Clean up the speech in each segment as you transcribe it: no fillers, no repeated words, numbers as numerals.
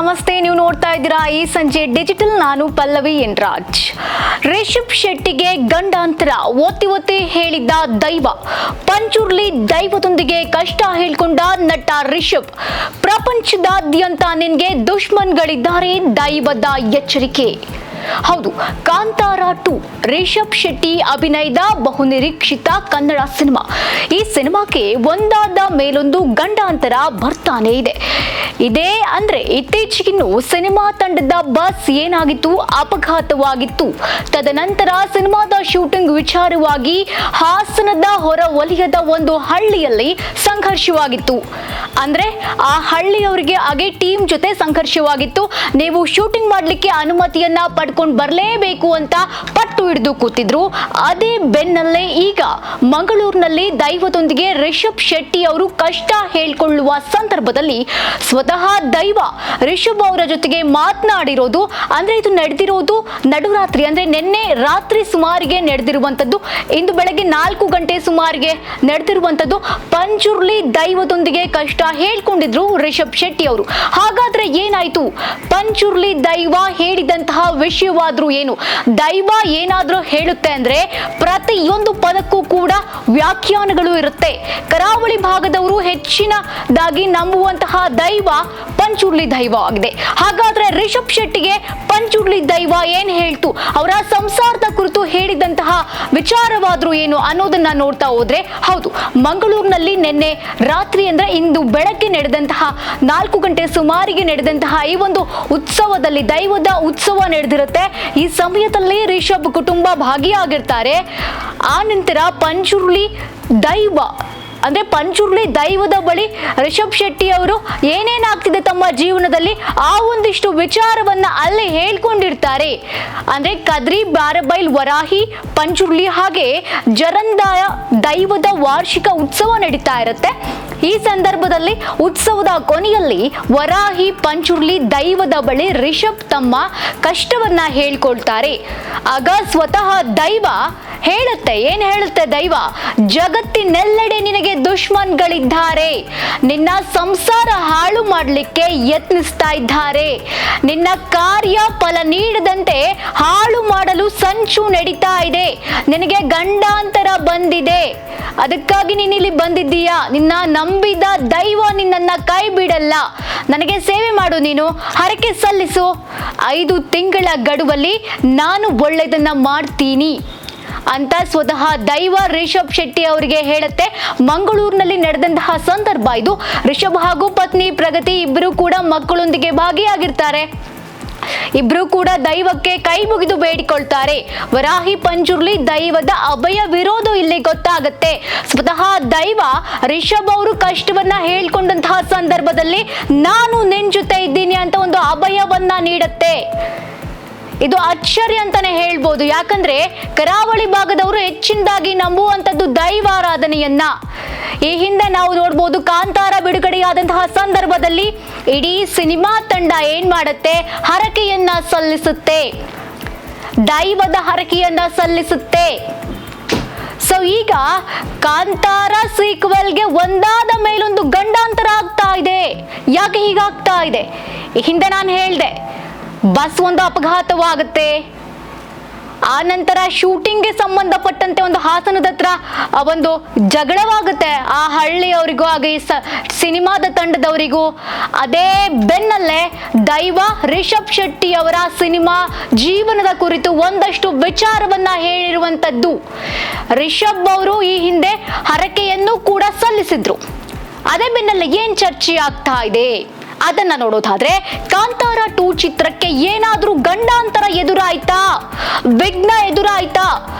ನಮಸ್ತೆ. ನೀವು ನೋಡ್ತಾ ಇದ್ದೀರಾ ಈ ಸಂಜೆ ಡಿಜಿಟಲ್. ನಾನು ಪಲ್ಲವಿ ಎನ್ ರಾಜ್. ರಿಷಬ್ ಶೆಟ್ಟಿಗೆ ಗಂಡಾಂತರ ಒತ್ತಿ ಹೇಳಿದ್ದ ದೈವ. ಪಂಚುರ್ಲಿ ದೈವದೊಂದಿಗೆ ಕಷ್ಟ ಹೇಳ್ಕೊಂಡ ನಟ ರಿಷಬ್. ಪ್ರಪಂಚದಾದ್ಯಂತ ನಿನ್ಗೆ ದುಶ್ಮನ್ಗಳಿದ್ದಾರೆ, ದೈವದ ಎಚ್ಚರಿಕೆ. ಹೌದು, ಕಾಂತಾರ 2 ರಿಷಬ್ ಶೆಟ್ಟಿ ಅಭಿನಯದ ಬಹುನಿರೀಕ್ಷಿತ ಕನ್ನಡ ಸಿನಿಮಾ. ಈ ಸಿನಿಮಾಕ್ಕೆ ಒಂದಾದ ಮೇಲೊಂದು ಗಂಡಾಂತರ ಬರ್ತಾನೆ ಇದೆ. ಇದೇ ಅಂದ್ರೆ ಇತ್ತೀಚೆಗಿನ್ನು ಸಿನಿಮಾ ತಂಡದ ಬಸ್ ಏನಾಗಿತ್ತು, ಅಪಘಾತವಾಗಿತ್ತು. ತದನಂತರ ಸಿನಿಮಾದ ಶೂಟಿಂಗ್ ವಿಚಾರವಾಗಿ ಹಾಸನದ ಹೊರ ವಲಯದ ಒಂದು ಹಳ್ಳಿಯಲ್ಲಿ ಸಂಘರ್ಷವಾಗಿತ್ತು. ಅಂದ್ರೆ ಆ ಹಳ್ಳಿಯವರಿಗೆ ಹಾಗೆ ಟೀಮ್ ಜೊತೆ ಸಂಘರ್ಷವಾಗಿತ್ತು. ನೀವು ಶೂಟಿಂಗ್ ಮಾಡ್ಲಿಕ್ಕೆ ಅನುಮತಿಯನ್ನ ಪಡ್ಕೊಂಡು ಬರಲೇಬೇಕು ಅಂತ ಪಟ್ಟು ಹಿಡಿದು ಕೂತಿದ್ರು. ಅದೇ ಬೆನ್ನಲ್ಲೇ ಈಗ ಮಂಗಳೂರಿನಲ್ಲಿ ದೈವದೊಂದಿಗೆ ರಿಷಬ್ ಶೆಟ್ಟಿ ಅವರು ಕಷ್ಟ ಹೇಳ್ಕೊಳ್ಳುವ ಸಂದರ್ಭದಲ್ಲಿ ಸ್ವತಃ ದೈವ ರಿಷಬ್ ಅವರ ಜೊತೆಗೆ ಮಾತನಾಡಿರೋದು. ಅಂದ್ರೆ ಇದು ನಡೆದಿರೋದು ನಡುರಾತ್ರಿ, ಅಂದ್ರೆ ನಿನ್ನೆ ರಾತ್ರಿ ಸುಮಾರಿಗೆ ನಡೆದಿರುವಂತದ್ದು. ಇಂದು ಬೆಳಗ್ಗೆ 4 ಗಂಟೆ ಸುಮಾರಿಗೆ ನಡೆದಿರುವಂತದ್ದು. ಪಂಚುರ್ಲಿ ದೈವದೊಂದಿಗೆ ಕಷ್ಟ ಹೇಳ್ಕೊಂಡಿದ್ರು ರಿಷಬ್ ಶೆಟ್ಟಿ ಅವರು. ಹಾಗಾದ್ರೆ ಏನಾಯ್ತು? ಪಂಚುರ್ಲಿ ದೈವ ಹೇಳಿದಂತಹ ವಿಷಯವಾದ್ರೂ ಏನು? ದೈವ ಏನಾದ್ರೂ ಹೇಳುತ್ತೆ ಅಂದ್ರೆ ಪ್ರತಿಯೊಂದು ಪದಕ್ಕೂ ಕೂಡ ವ್ಯಾಖ್ಯಾನಗಳು ಇರುತ್ತೆ. ಕರಾವಳಿ ಭಾಗದವರು ಹೆಚ್ಚಿನದಾಗಿ ನಂಬುವಂತಹ ದೈವ ಪಂಚುರ್ಲಿ ದೈವ ಆಗಿದೆ. ಹಾಗಾದ್ರೆ ರಿಷಬ್ ಶೆಟ್ಟಿಗೆ ಪಂಚುರ್ಲಿ ದೈವ ಏನ್ ಹೇಳ್ತು, ಅವರ ಸಂಸಾರದ ಕುರಿತು ಹೇಳಿದಂತಹ ವಿಚಾರವಾದ್ರೂ ಏನು ಅನ್ನೋದನ್ನ ನೋಡ್ತಾ ಹೋದ್ರೆ, ಹೌದು, ಮಂಗಳೂರಿನಲ್ಲಿ ನಿನ್ನೆ ರಾತ್ರಿ ಅಂದ್ರೆ ಇಂದು ಬೆಳಗ್ಗೆ ನಡೆದಂತಹ 4 ಗಂಟೆ ಸುಮಾರಿಗೆ ನಡೆದಂತಹ ಈ ಒಂದು ಉತ್ಸವದಲ್ಲಿ, ದೈವದ ಉತ್ಸವ ನಡೆದಿರುತ್ತೆ. ಈ ಸಮಯದಲ್ಲಿ ರಿಷಬ್ ಕುಟುಂಬ ಭಾಗಿಯಾಗಿರ್ತಾರೆ. ಆ ನಂತರ ಪಂಚುರ್ಲಿ ದೈವ ಅಂದ್ರೆ ಪಂಚುರ್ಲಿ ದೈವದ ಬಳಿ ರಿಷಬ್ ಶೆಟ್ಟಿ ಅವರು ಏನೇನಾಗ್ತಿದೆ ತಮ್ಮ ಜೀವನದಲ್ಲಿ ಆ ಒಂದಿಷ್ಟು ವಿಚಾರವನ್ನ ಅಲ್ಲಿ ಹೇಳ್ಕೊಂಡಿರ್ತಾರೆ. ಅಂದ್ರೆ ಕದ್ರಿ, ಬಾರಬೈಲ್, ವರಾಹಿ, ಪಂಚುರ್ಲಿ ಹಾಗೆ ಜರಂದಾಯ ದೈವದ ವಾರ್ಷಿಕ ಉತ್ಸವ ನಡೀತಾ ಇರುತ್ತೆ. ಈ ಸಂದರ್ಭದಲ್ಲಿ ಉತ್ಸವದ ಕೊನೆಯಲ್ಲಿ ವರಾಹಿ, ಪಂಚುರ್ಲಿ ದೈವದ ಬಳಿ ರಿಷಬ್ ತಮ್ಮ ಕಷ್ಟವನ್ನ ಹೇಳ್ಕೊಳ್ತಾರೆ. ಆಗ ಸ್ವತಃ ದೈವ ಹೇಳುತ್ತೆ, ಏನ್ ಹೇಳುತ್ತೆ ದೈವ? ಜಗತ್ತಿನೆಲ್ಲೆಡೆ ನಿನಗೆ ದುಶ್ಮನ್ಗಳಿದ್ದಾರೆ, ನಿನ್ನ ಸಂಸಾರ ಹಾಳು ಮಾಡ್ಲಿಕ್ಕೆ ಯತ್ನಿಸ್ತಾ ಇದ್ದಾರೆ, ನಿನ್ನ ಕಾರ್ಯ ಫಲ ನೀಡದಂತೆ ಹಾಳು ಮಾಡಲು ಸಂಚು ನಡೀತಾ ಇದೆ, ನಿನಗೆ ಗಂಡಾಂತರ ಬಂದಿದೆ, ಅದಕ್ಕಾಗಿ ನೀನಿಲ್ಲಿ ಬಂದಿದ್ದೀಯಾ, ನಿನ್ನ ನಂಬಿದ ದೈವ ನಿನ್ನನ್ನ ಕೈ ಬಿಡಲ್ಲ, ನನಗೆ ಸೇವೆ ಮಾಡು, ನೀನು ಹರಕೆ ಸಲ್ಲಿಸು, 5 ತಿಂಗಳ ಗಡುವಲ್ಲಿ ನಾನು ಒಳ್ಳೆಯದನ್ನ ಮಾಡ್ತೀನಿ ಅಂತ ಸ್ವತಃ ದೈವ ರಿಷಬ್ ಶೆಟ್ಟಿ ಅವರಿಗೆ ಹೇಳುತ್ತೆ. ಮಂಗಳೂರಿನಲ್ಲಿ ನಡೆದಂತಹ ಸಂದರ್ಭ ಇದು. ರಿಷಬ್ ಹಾಗೂ ಪತ್ನಿ ಪ್ರಗತಿ ಇಬ್ಬರು ಕೂಡ ಮಕ್ಕಳೊಂದಿಗೆ ಭಾಗಿಯಾಗಿರ್ತಾರೆ. ಇಬ್ರು ಕೂಡ ದೈವಕ್ಕೆ ಕೈ ಮುಗಿದು ಬೇಡಿಕೊಳ್ತಾರೆ. ವರಾಹಿ, ಪಂಚುರ್ಲಿ ದೈವದ ಅಭಯವಿರೋದು ಇಲ್ಲಿ ಗೊತ್ತಾಗತ್ತೆ. ಸ್ವತಃ ದೈವ ರಿಷಬ್ ಅವರು ಕಷ್ಟವನ್ನ ಹೇಳ್ಕೊಂಡಂತಹ ಸಂದರ್ಭದಲ್ಲಿ ನಾನು ನಿನ್ ಜೊತೆ ಇದ್ದೀನಿ ಅಂತ ಒಂದು ಅಭಯವನ್ನ ನೀಡುತ್ತೆ. ಇದು ಆಶ್ಚರ್ಯ ಅಂತಾನೆ ಹೇಳ್ಬೋದು. ಯಾಕಂದ್ರೆ ಕರಾವಳಿ ಭಾಗದವರು ಹೆಚ್ಚಿನದಾಗಿ ನಂಬುವಂತದ್ದು ದೈವಾರಾಧನೆಯನ್ನ. ಈ ಹಿಂದೆ ನಾವು ನೋಡ್ಬೋದು, ಕಾಂತಾರ ಬಿಡುಗಡೆಯಾದಂತಹ ಸಂದರ್ಭದಲ್ಲಿ ಇಡೀ ಸಿನಿಮಾ ತಂಡ ಏನ್ ಮಾಡುತ್ತೆ, ಹರಕೆಯನ್ನ ಸಲ್ಲಿಸುತ್ತೆ, ದೈವದ ಹರಕೆಯನ್ನ ಸಲ್ಲಿಸುತ್ತೆ. ಸೊ ಈಗ ಕಾಂತಾರ ಸೀಕ್ವೆಲ್ಗೆ ಒಂದಾದ ಮೇಲೊಂದು ಗಂಡಾಂತರ ಆಗ್ತಾ ಇದೆ. ಯಾಕೆ ಹೀಗಾಗ್ತಾ ಇದೆ? ಈ ಹಿಂದೆ ನಾನು ಹೇಳ್ದೆ, ಬಸ್ ಒಂದು ಅಪಘಾತವಾಗುತ್ತೆ, ಆ ನಂತರ ಶೂಟಿಂಗ್ಗೆ ಸಂಬಂಧಪಟ್ಟಂತೆ ಒಂದು ಹಾಸನದ ಹತ್ರ ಒಂದು ಜಗಳವಾಗುತ್ತೆ ಆ ಹಳ್ಳಿಯವರಿಗೂ ಹಾಗೆ ಸಿನಿಮಾದ ತಂಡದವರಿಗೂ. ಅದೇ ಬೆನ್ನಲ್ಲೇ ದೈವ ರಿಷಬ್ ಶೆಟ್ಟಿ ಅವರ ಸಿನಿಮಾ ಜೀವನದ ಕುರಿತು ಒಂದಷ್ಟು ವಿಚಾರವನ್ನ ಹೇಳಿರುವಂತದ್ದು. ರಿಷಬ್ ಅವರು ಈ ಹಿಂದೆ ಹರಕೆಯನ್ನು ಕೂಡ ಸಲ್ಲಿಸಿದ್ರು. ಅದೇ ಬೆನ್ನಲ್ಲೇ ಏನ್ ಚರ್ಚೆ ಆಗ್ತಾ ಇದೆ ಅದನ್ನ ನೋಡೋದಾದ್ರೆ, ಕಾಂತಾರ 2 ಚಿತ್ರಕ್ಕೆ ಏನಾದ್ರೂ ಗಂಡಾಂತರ ಎದುರಾಯ್ತಾ, ವಿಘ್ನ ಎದುರಾಯ್ತಾ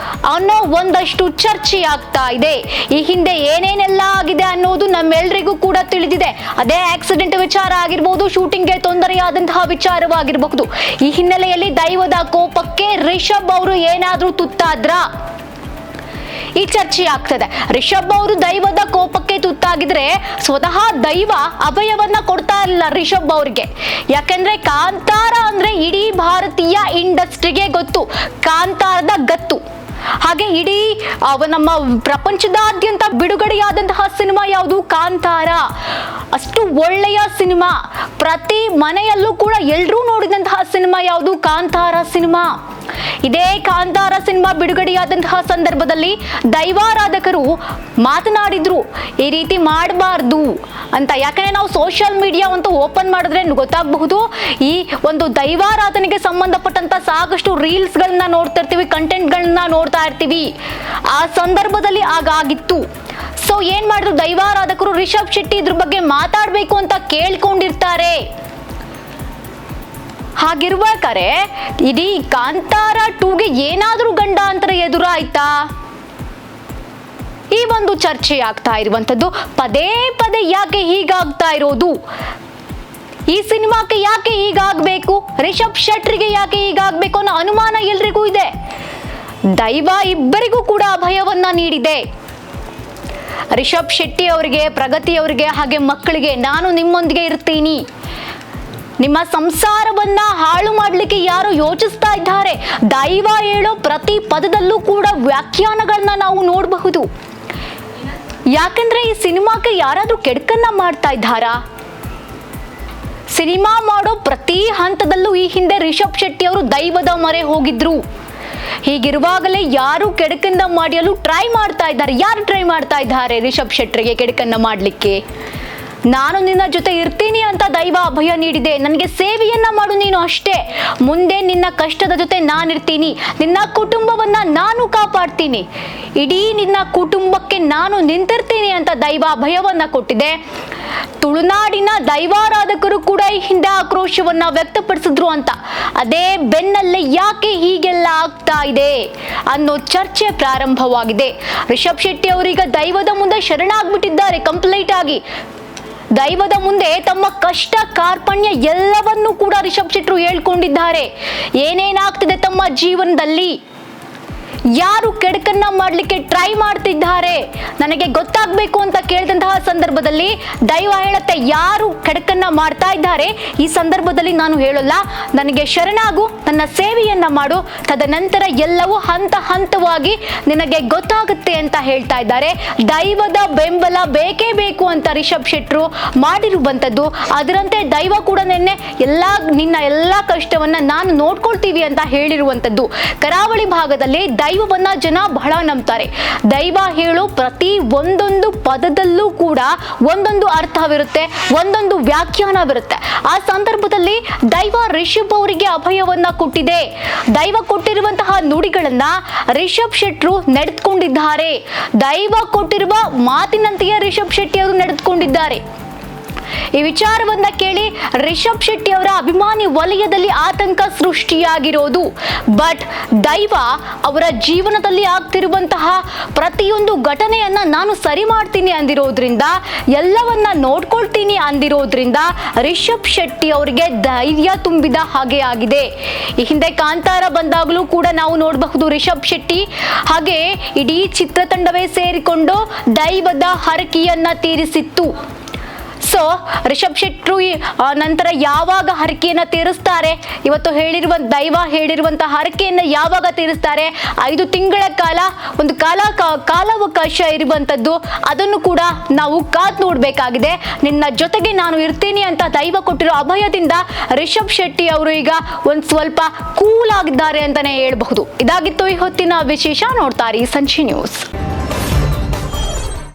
ಅನ್ನೋ ಒಂದಷ್ಟು ಚರ್ಚೆ ಆಗ್ತಾ ಇದೆ. ಈ ಹಿಂದೆ ಏನೇನೆಲ್ಲ ಆಗಿದೆ ಅನ್ನೋದು ನಮ್ಮೆಲ್ರಿಗೂ ಕೂಡ ತಿಳಿದಿದೆ. ಅದೇ ಆಕ್ಸಿಡೆಂಟ್ ವಿಚಾರ ಆಗಿರ್ಬೋದು, ಶೂಟಿಂಗ್ಗೆ ತೊಂದರೆಯಾದಂತಹ ವಿಚಾರವಾಗಿರಬಹುದು. ಈ ಹಿನ್ನೆಲೆಯಲ್ಲಿ ದೈವದ ಕೋಪಕ್ಕೆ ರಿಷಬ್ ಅವರು ಏನಾದ್ರೂ ತುತ್ತಾದ್ರ ಈ ಚರ್ಚೆ ಆಗ್ತದೆ. ರಿಷಬ್ ಅವರು ದೈವದ ಕೋಪಕ್ಕೆ ತುತ್ತಾಗಿದ್ರೆ ಸ್ವತಃ ದೈವ ಅಭಯವನ್ನ ಕೊಡ್ತಾ ಇಲ್ಲ ರಿಷಬ್ ಅವರಿಗೆ. ಯಾಕಂದ್ರೆ ಕಾಂತಾರ ಅಂದ್ರೆ ಇಡೀ ಭಾರತೀಯ ಇಂಡಸ್ಟ್ರಿಗೆ ಗೊತ್ತು, ಕಾಂತಾರದ ಗತ್ತು. ಹಾಗೆ ಇಡೀ ನಮ್ಮ ಪ್ರಪಂಚದಾದ್ಯಂತ ಬಿಡುಗಡೆಯಾದಂತಹ ಸಿನಿಮಾ ಯಾವುದು? ಕಾಂತಾರ. ಅಷ್ಟು ಒಳ್ಳೆಯ ಸಿನಿಮಾ, ಪ್ರತಿ ಮನೆಯಲ್ಲೂ ಕೂಡ ಎಲ್ಲರೂ ನೋಡಿದಂತಹ ಸಿನಿಮಾ ಯಾವುದು? ಕಾಂತಾರ ಸಿನಿಮಾ. ಇದೇ ಕಾಂತಾರ ಸಿನಿಮಾ ಬಿಡುಗಡೆಯಾದಂತಹ ಸಂದರ್ಭದಲ್ಲಿ ದೈವಾರಾಧಕರು ಮಾತನಾಡಿದ್ರು, ಈ ರೀತಿ ಮಾಡಬಾರ್ದು ಅಂತ. ಯಾಕಂದ್ರೆ ನಾವು ಸೋಷಿಯಲ್ ಮೀಡಿಯಾ ಅಂತೂ ಓಪನ್ ಮಾಡಿದ್ರೆ ಗೊತ್ತಾಗಬಹುದು, ಈ ಒಂದು ದೈವಾರಾಧನೆಗೆ ಸಂಬಂಧಪಟ್ಟಂತ ಸಾಕಷ್ಟು ರೀಲ್ಸ್ಗಳನ್ನ ನೋಡ್ತಾ ಇರ್ತೀವಿ, ಕಂಟೆಂಟ್ಗಳನ್ನ ನೋಡ್ತಾ ಇರ್ತೀವಿ. ಆ ಸಂದರ್ಭದಲ್ಲಿ ಆಗಿತ್ತು. ಸೊ ಏನ್ ಮಾಡಿದ್ರು ದೈವಾರಾಧಕರು? ರಿಷಬ್ ಶೆಟ್ಟಿ ಇದ್ರ ಬಗ್ಗೆ ಮಾತಾಡ್ಬೇಕು ಅಂತ ಕೇಳ್ಕೊಂಡಿರ್ತಾರೆ. ಹಾಗಿರ್ಬೇಕಾರೆ ಇಡೀ ಕಾಂತಾರ 2ಗೆ ಏನಾದ್ರೂ ಗಂಡಾಂತರ ಎದುರಾಯ್ತಾ? ಈ ಒಂದು ಚರ್ಚೆ ಆಗ್ತಾ ಇರುವಂತದ್ದು. ಪದೇ ಪದೇ ಯಾಕೆ ಹೀಗಾಗ್ತಾ ಇರೋದು? ಈ ಸಿನಿಮಾಕ್ಕೆ ಯಾಕೆ ಹೀಗಾಗ್ಬೇಕು? ರಿಷಬ್ ಶೆಟ್ಟಿಗೆ ಯಾಕೆ ಹೀಗಾಗ್ಬೇಕು ಅನ್ನೋ ಅನುಮಾನ ಎಲ್ರಿಗೂ ಇದೆ. ದೈವ ಇಬ್ಬರಿಗೂ ಕೂಡ ಅಭಯವನ್ನ ನೀಡಿದೆ. ರಿಷಬ್ ಶೆಟ್ಟಿ ಅವರಿಗೆ, ಪ್ರಗತಿ ಅವರಿಗೆ, ಹಾಗೆ ಮಕ್ಕಳಿಗೆ, ನಾನು ನಿಮ್ಮೊಂದಿಗೆ ಇರ್ತೀನಿ, ನಿಮ್ಮ ಸಂಸಾರವನ್ನ ಹಾಳು ಮಾಡ್ಲಿಕ್ಕೆ ಯಾರು ಯೋಚಿಸ್ತಾ ಇದ್ದಾರೆ. ದೈವ ಹೇಳೋ ಪ್ರತಿ ಪದದಲ್ಲೂ ಕೂಡ ವ್ಯಾಖ್ಯಾನಗಳನ್ನ ನಾವು ನೋಡಬಹುದು. ಯಾಕಂದ್ರೆ ಈ ಸಿನಿಮಾಕ್ಕೆ ಯಾರಾದ್ರೂ ಕೆಡುಕನ್ನ ಮಾಡ್ತಾ ಇದ್ದಾರಾ? ಸಿನಿಮಾ ಮಾಡೋ ಪ್ರತಿ ಹಂತದಲ್ಲೂ ಈ ಹಿಂದೆ ರಿಷಬ್ ಶೆಟ್ಟಿ ಅವರು ದೈವದ ಮೊರೆ ಹೋಗಿದ್ರು. ಹೀಗಿರುವಾಗಲೇ ಯಾರು ಕೆಡುಕನ್ನ ಮಾಡಲು ಟ್ರೈ ಮಾಡ್ತಾ ಇದ್ದಾರೆ. ಯಾರು ಟ್ರೈ ಮಾಡ್ತಾ ಇದ್ದಾರೆ ರಿಷಬ್ ಶೆಟ್ಟಿಗೆ ಕೆಡುಕನ್ನ ಮಾಡ್ಲಿಕ್ಕೆ? ನಾನು ನಿನ್ನ ಜೊತೆ ಇರ್ತೀನಿ ಅಂತ ದೈವ ಅಭಯ ನೀಡಿದೆ. ನನಗೆ ಸೇವೆಯನ್ನ ಮಾಡು ನೀನು ಅಷ್ಟೇ, ಮುಂದೆ ನಿನ್ನ ಕಷ್ಟದ ಜೊತೆ ನಾನಿರ್ತೀನಿ, ನಿನ್ನ ಕುಟುಂಬವನ್ನ ನಾನು ಕಾಪಾಡ್ತೀನಿ, ಇಡೀ ನಿನ್ನ ಕುಟುಂಬಕ್ಕೆ ನಾನು ನಿಂತಿರ್ತೀನಿ ಅಂತ ದೈವ ಅಭಯವನ್ನ ಕೊಟ್ಟಿದೆ. ತುಳುನಾಡಿನ ದೈವಾರಾಧಕರು ಕೂಡ ಈ ಹಿಂದೆ ಆಕ್ರೋಶವನ್ನ ವ್ಯಕ್ತಪಡಿಸಿದ್ರು ಅಂತ. ಅದೇ ಬೆನ್ನಲ್ಲೇ ಯಾಕೆ ಹೀಗೆಲ್ಲ ಆಗ್ತಾ ಇದೆ ಅನ್ನೋ ಚರ್ಚೆ ಪ್ರಾರಂಭವಾಗಿದೆ. ರಿಷಬ್ ಶೆಟ್ಟಿ ಅವರೀಗ ದೈವದ ಮುಂದೆ ಶರಣಾಗ್ಬಿಟ್ಟಿದ್ದಾರೆ ಕಂಪ್ಲೀಟ್ ಆಗಿ. ದೈವದ ಮುಂದೆ ತಮ್ಮ ಕಷ್ಟ ಕಾರ್ಪಣ್ಯ ಎಲ್ಲವನ್ನೂ ಕೂಡ ರಿಷಬ್ ಶೆಟ್ಟಿ ಹೇಳ್ಕೊಂಡಿದ್ದಾರೆ. ಏನೇನಾಗ್ತಿದೆ ತಮ್ಮ ಜೀವನದಲ್ಲಿ, ಯಾರು ಕೆಡುಕನ್ನ ಮಾಡ್ಲಿಕ್ಕೆ ಟ್ರೈ ಮಾಡ್ತಿದ್ದಾರೆ ನನಗೆ ಗೊತ್ತಾಗ್ಬೇಕು ಅಂತ ಕೇಳಿದಂತಹ ಸಂದರ್ಭದಲ್ಲಿ ದೈವ ಹೇಳುತ್ತೆ, ಯಾರು ಕೆಡುಕನ್ನ ಮಾಡ್ತಾ ಇದ್ದಾರೆ ಈ ಸಂದರ್ಭದಲ್ಲಿ ನಾನು ಹೇಳಲ್ಲ, ನನಗೆ ಶರಣಾಗು, ನನ್ನ ಸೇವೆಯನ್ನ ಮಾಡು, ತದನಂತರ ಎಲ್ಲವೂ ಹಂತ ಹಂತವಾಗಿ ನಿನಗೆ ಗೊತ್ತಾಗುತ್ತೆ ಅಂತ ಹೇಳ್ತಾ ಇದ್ದಾರೆ. ದೈವದ ಬೆಂಬಲ ಬೇಕೇ ಬೇಕು ಅಂತ ರಿಷಬ್ ಶೆಟ್ರು ಮಾಡಿರುವಂತದ್ದು. ಅದರಂತೆ ದೈವ ಕೂಡ ನಿನ್ನ ಎಲ್ಲಾ ಕಷ್ಟವನ್ನ ನಾನು ನೋಡ್ಕೊಳ್ತೀವಿ ಅಂತ ಹೇಳಿರುವಂತದ್ದು. ಕರಾವಳಿ ಭಾಗದಲ್ಲಿ ದೈವವನ್ನ ಜನ ಬಹಳ ನಂಬ್ತಾರೆ. ದೈವ ಹೇಳೋ ಪ್ರತಿ ಒಂದೊಂದು ಪದದಲ್ಲೂ ಕೂಡ ಒಂದೊಂದು ಅರ್ಥವಿರುತ್ತೆ, ಒಂದೊಂದು ವ್ಯಾಖ್ಯಾನವಿರುತ್ತೆ. ಆ ಸಂದರ್ಭದಲ್ಲಿ ದೈವ ರಿಷಬ್ ಅವರಿಗೆ ಅಭಯವನ್ನ ಕೊಟ್ಟಿದೆ. ದೈವ ಕೊಟ್ಟಿರುವಂತಹ ನುಡಿಗಳನ್ನ ರಿಷಬ್ ಶೆಟ್ರು ನಡೆದುಕೊಂಡಿದ್ದಾರೆ. ದೈವ ಕೊಟ್ಟಿರುವ ಮಾತಿನಂತೆಯೇ ರಿಷಬ್ ಶೆಟ್ಟಿ ಅವರು ನಡೆದುಕೊಂಡಿದ್ದಾರೆ. ಈ ವಿಚಾರವನ್ನ ಕೇಳಿ ರಿಷಬ್ ಶೆಟ್ಟಿ ಅವರ ಅಭಿಮಾನಿ ವಲಯದಲ್ಲಿ ಆತಂಕ ಸೃಷ್ಟಿಯಾಗಿರೋದು. ಬಟ್ ದೈವ ಅವರ ಜೀವನದಲ್ಲಿ ಆಗ್ತಿರುವಂತಹ ಪ್ರತಿಯೊಂದು ಘಟನೆಯನ್ನ ನಾನು ಸರಿ ಮಾಡ್ತೀನಿ ಅಂದಿರೋದ್ರಿಂದ, ಎಲ್ಲವನ್ನ ನೋಡ್ಕೊಳ್ತೀನಿ ಅಂದಿರೋದ್ರಿಂದ ರಿಷಬ್ ಶೆಟ್ಟಿ ಅವರಿಗೆ ಧೈರ್ಯ ತುಂಬಿದ ಹಾಗೆ ಆಗಿದೆ. ಈ ಹಿಂದೆ ಕಾಂತಾರ ಬಂದಾಗಲೂ ಕೂಡ ನಾವು ನೋಡಬಹುದು ರಿಷಬ್ ಶೆಟ್ಟಿ ಹಾಗೆ ಇಡೀ ಚಿತ್ರತಂಡವೇ ಸೇರಿಕೊಂಡು ದೈವದ ಹರಕೆಯನ್ನ ತೀರಿಸಿತ್ತು. ಸೊ ರಿಷಬ್ ಶೆಟ್ರು ನಂತರ ಯಾವಾಗ ಹರಕೆಯನ್ನ ತೀರಿಸ್ತಾರೆ, ಇವತ್ತು ದೈವ ಹೇಳಿರುವಂತಹ ಹರಕೆಯನ್ನ ಯಾವಾಗ ತೀರಿಸ್ತಾರೆ? 5 ತಿಂಗಳ ಕಾಲ ಒಂದು ಕಾಲಾವಕಾಶ ಇರುವಂತದ್ದು. ಅದನ್ನು ಕೂಡ ನಾವು ಕಾದ್ ನೋಡ್ಬೇಕಾಗಿದೆ. ನಿನ್ನ ಜೊತೆಗೆ ನಾನು ಇರ್ತೀನಿ ಅಂತ ದೈವ ಕೊಟ್ಟಿರೋ ಅಭಯದಿಂದ ರಿಷಬ್ ಶೆಟ್ಟಿ ಅವರು ಈಗ ಒಂದ್ ಸ್ವಲ್ಪ ಕೂಲ್ ಆಗಿದ್ದಾರೆ ಅಂತಾನೆ ಹೇಳ್ಬಹುದು. ಇದಾಗಿತ್ತು ಈ ಹೊತ್ತಿನ ವಿಶೇಷ. ನೋಡ್ತಾರೆ ಸಂಚಿ ನ್ಯೂಸ್.